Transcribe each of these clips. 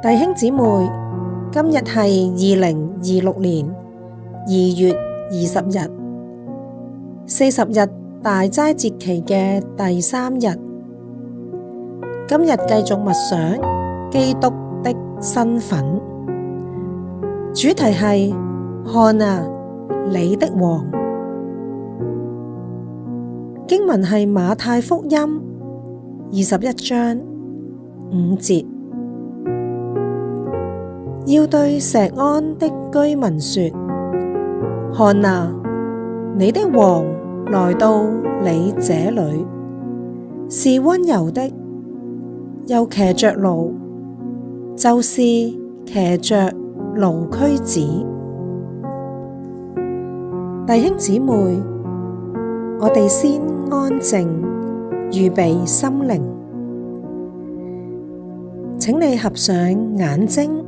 弟兄姊妹，今日係2026年2月20日，40日大齋節期嘅第3日。今日繼續默想基督的身份，主題係看啊，你的王。經文係馬太福音21章5節。要對錫安的居民說：看啊，你的王來到你這裏，是溫柔的，又騎着驢，就是騎着驢駒子。弟兄姊妹，我哋先安靜，預備心靈。請你合上眼睛，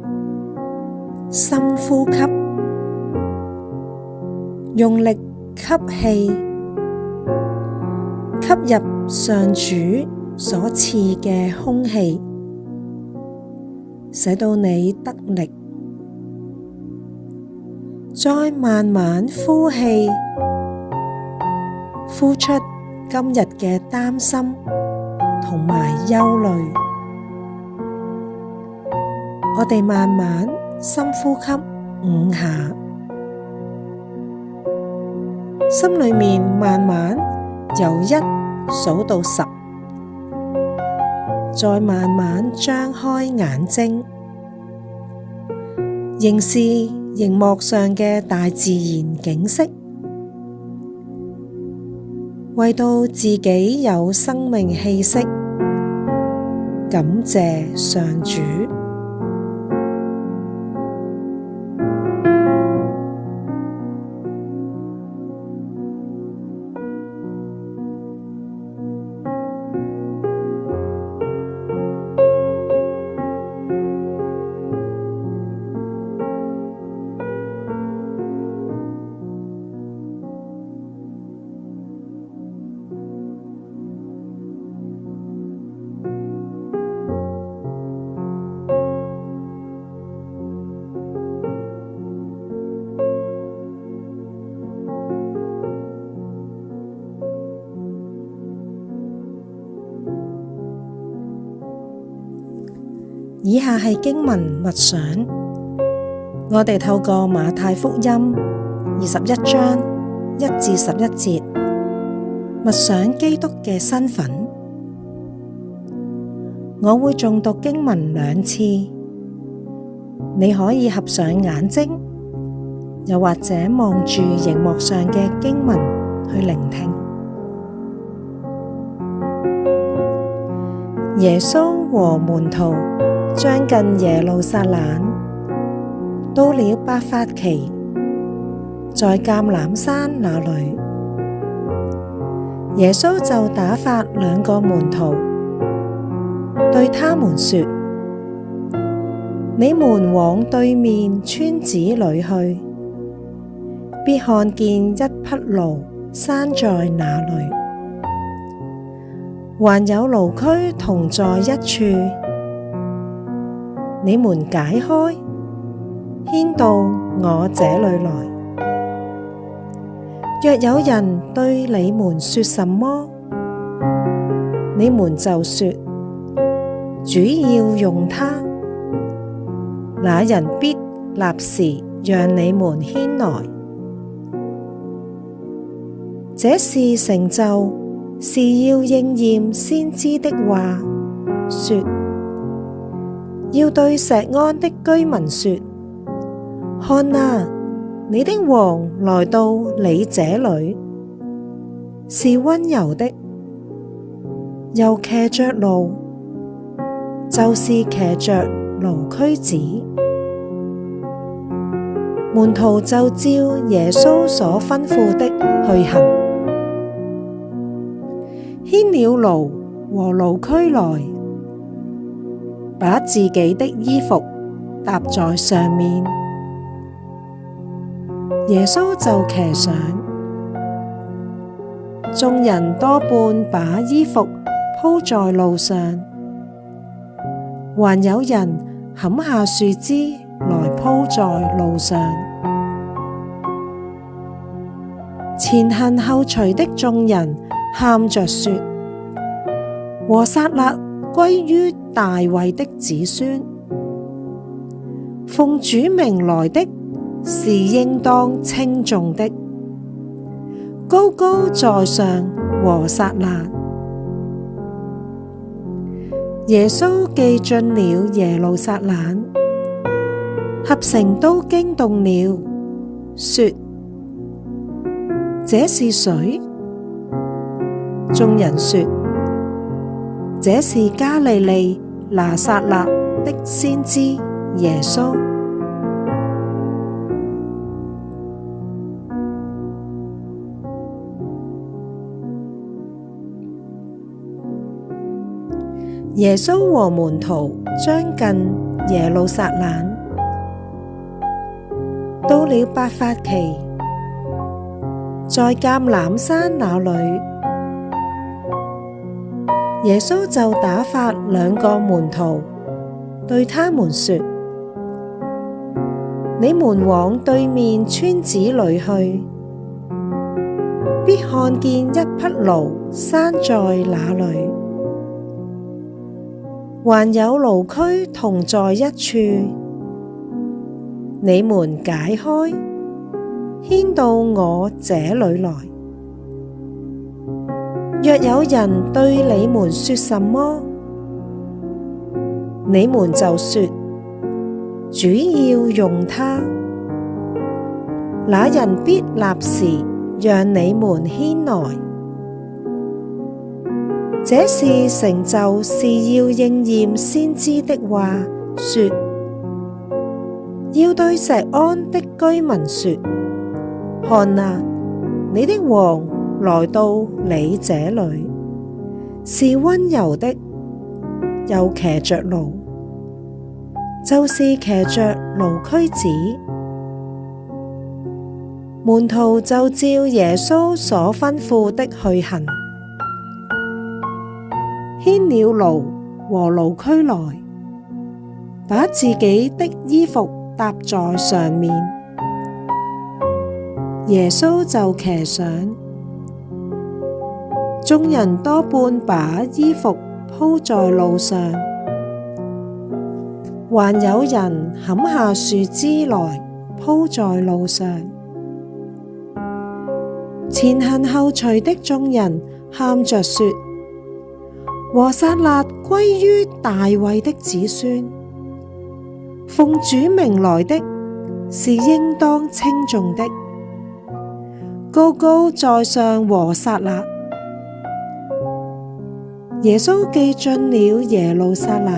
深呼吸，用力吸氣，吸入上主所賜嘅空氣，使到你得力。再慢慢呼氣，呼出今日嘅擔心同埋憂慮。我哋慢慢深呼吸5下，心裏面慢慢由1數到10，再慢慢張開眼睛，凝視熒幕上嘅大自然景色，為到自己有生命氣息，感謝上主。以下係經文默想，我哋透過馬太福音21章1至11節，默想基督嘅身份。我會誦讀經文2次，你可以合上眼睛，又或者望住熒幕上嘅經文去聆聽。耶穌和門徒將近耶路撒冷，到了伯法其，在橄欖山那裏，耶穌就打發2個門徒，對他們說：你們往對面村子裏去，必看見一匹驢拴在那裏，還有驢駒同在一處。你們解開，牽到我這裏來。若有人對你們說什麼，你們就說：主要用它，那人必立時讓你們牽來。這事成就，是要應驗先知的話，說：要對錫安的居民說，看啊，你的王來到你這裏，是溫柔的，又騎着驢，就是騎着驢駒子。門徒就照耶穌所吩咐的去行，牽了驢和驢駒來，把自己的衣服搭在上面，耶穌就騎上。眾人多半把衣服鋪在路上，還有人砍下樹枝來鋪在路上。前行後隨的眾人喊着說：和散那歸於大衛的子孫，奉主名來的是應當稱頌的，高高在上和散那。耶穌既進了耶路撒冷，合城都驚動了，說：這是誰？眾人說：這是加利利拿撒勒的先知耶穌。耶穌和門徒將近耶路撒冷，到了伯法其，在橄欖山那裏，耶穌就打發兩個門徒，對他們說：你們往對面村子裏去，必看見一匹驢拴在那裏，還有驢駒同在一處，你們解開，牽到我這裏來。若有人對你們說什麼，你們就說：主要用它，那人必立時讓你們牽來。這事成就是要應驗先知的話，說：要對錫安的居民說，看啊，你的王來到你這裏，是溫柔的，又騎着驢，就是騎着驢駒子。門徒就照耶穌所吩咐的去行，牽了驢和驢駒來，把自己的衣服搭在上面，耶穌就騎上。眾人多半把衣服鋪在路上，還有人砍下樹枝來鋪在路上。前行後隨的眾人喊着說：和散那歸於大衛的子孫，奉主名來的是應當稱頌的，高高在上和散那。耶穌既進了耶路撒冷，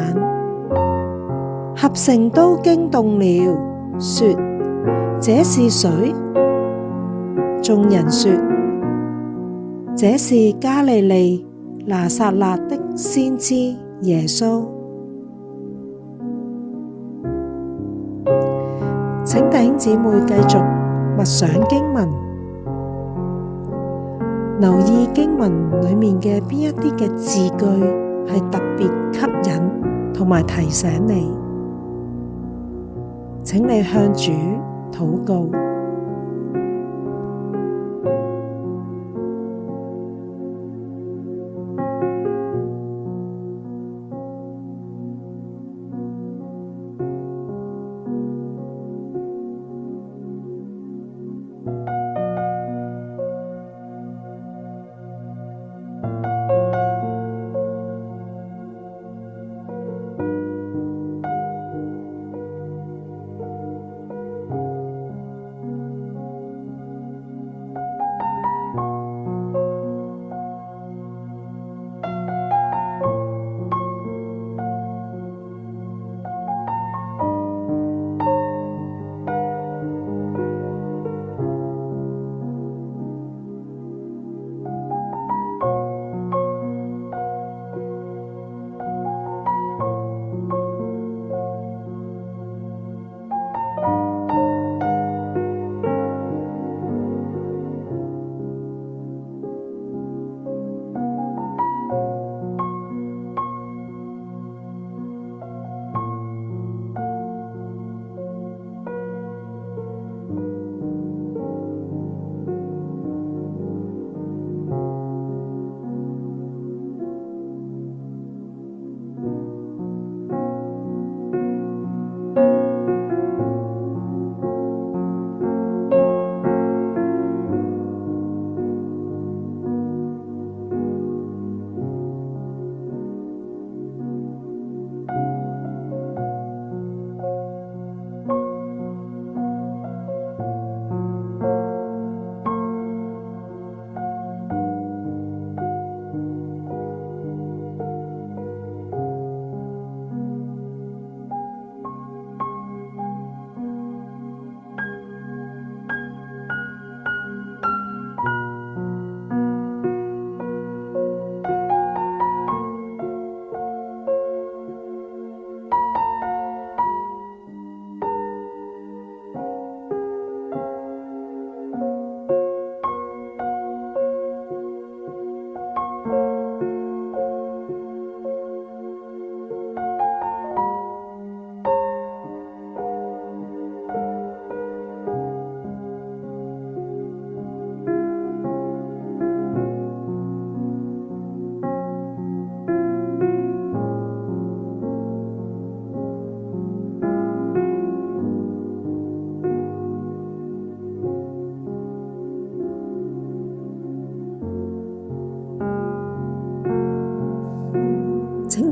合城都驚動了，說：這是誰？眾人說：這是加利利拿撒勒的先知耶穌。請弟兄姊妹繼續默想經文，留意經文裏面嘅邊一啲嘅字句係特別吸引同埋提醒你，請你向主禱告。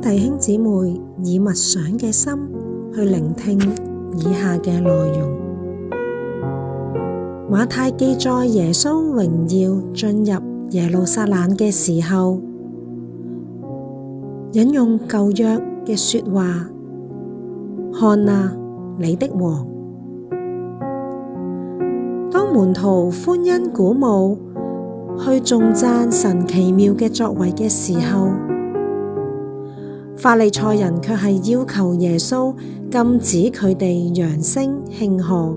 弟兄姊妹以默想嘅心去聆聽以下嘅內容。馬太記載耶穌榮耀進入耶路撒冷嘅時候，引用舊約嘅說話：看啊，你的王。當門徒歡欣鼓舞去頌讚神奇妙嘅作為嘅時候，法利賽人卻係要求耶穌禁止佢哋揚聲慶賀。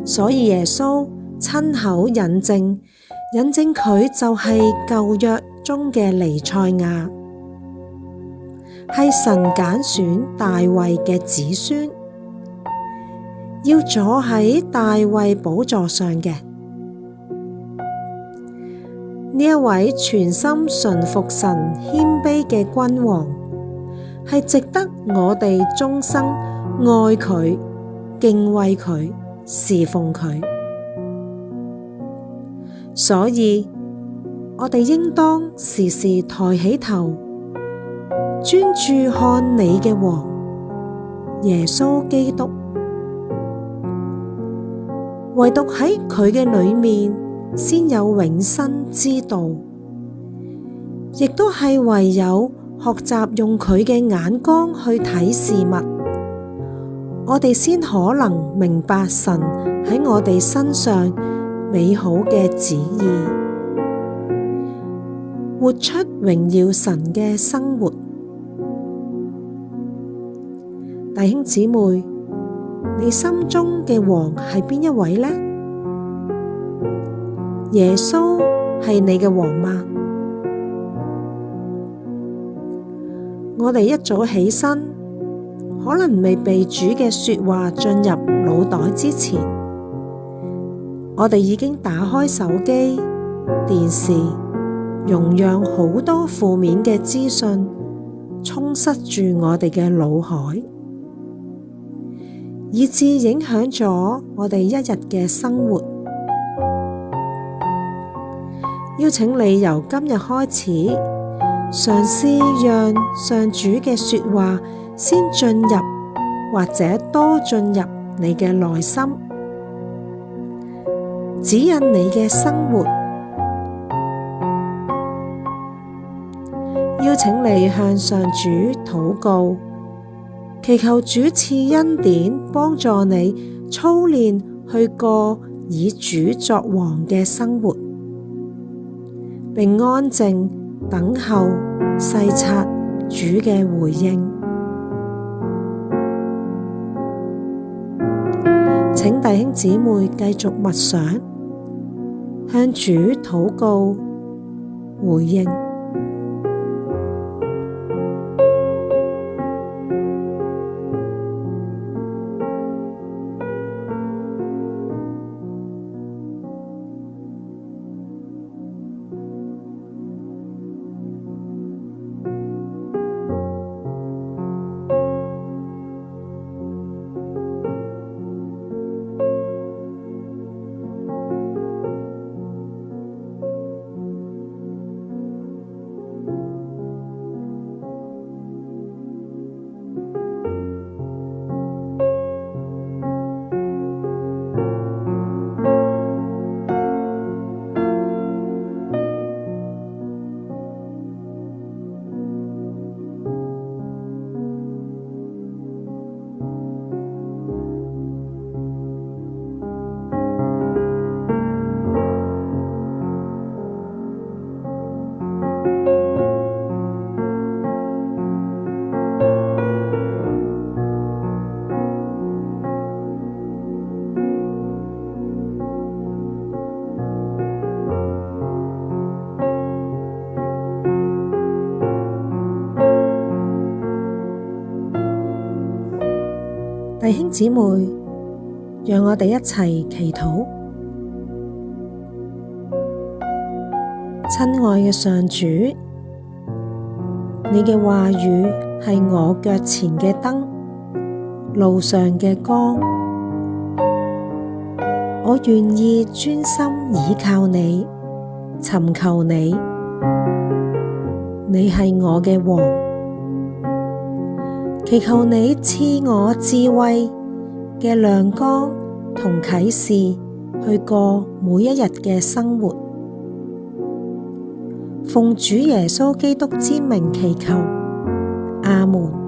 所以耶穌親口引證佢就係舊約中嘅彌賽亞，係神揀選大衛嘅子孫，要坐喺大衛寶座上嘅。呢一位全心順服神謙卑嘅君王，係值得我哋終生愛佢、敬畏佢、侍奉佢。所以我哋應當時時抬起頭，專注看你嘅王，耶穌基督。唯獨喺佢嘅裏面，先有永生之道，亦都係唯有學習用佢嘅眼光去睇事物，我哋先可能明白神喺我哋身上美好嘅旨意，活出榮耀神嘅生活。弟兄姊妹，你心中嘅王係邊一位呢？耶穌係你嘅王嗎？我哋一早起身，可能未被主嘅說話進入腦袋之前，我哋已經打開手機、電視，容讓好多負面嘅資訊充塞住我哋嘅腦海，以致影響咗我哋一日嘅生活。邀請你由今日開始，嘗試讓上主嘅說話先進入，或者多進入你嘅內心，指引你嘅生活。邀請你向上主禱告，祈求主賜恩典，幫助你操練去過以主作王嘅生活，並安靜等候細察主嘅回應。請弟兄姊妹繼續默想，向主禱告回應。弟兄姊妹，讓我哋一齊祈禱。親愛嘅上主，你嘅話語係我腳前嘅燈，路上嘅光。我願意專心倚靠你，尋求你。你係我嘅王。祈求你賜我智慧嘅亮光同啟示，去過每一日嘅生活。奉主耶穌基督之名祈求，阿們。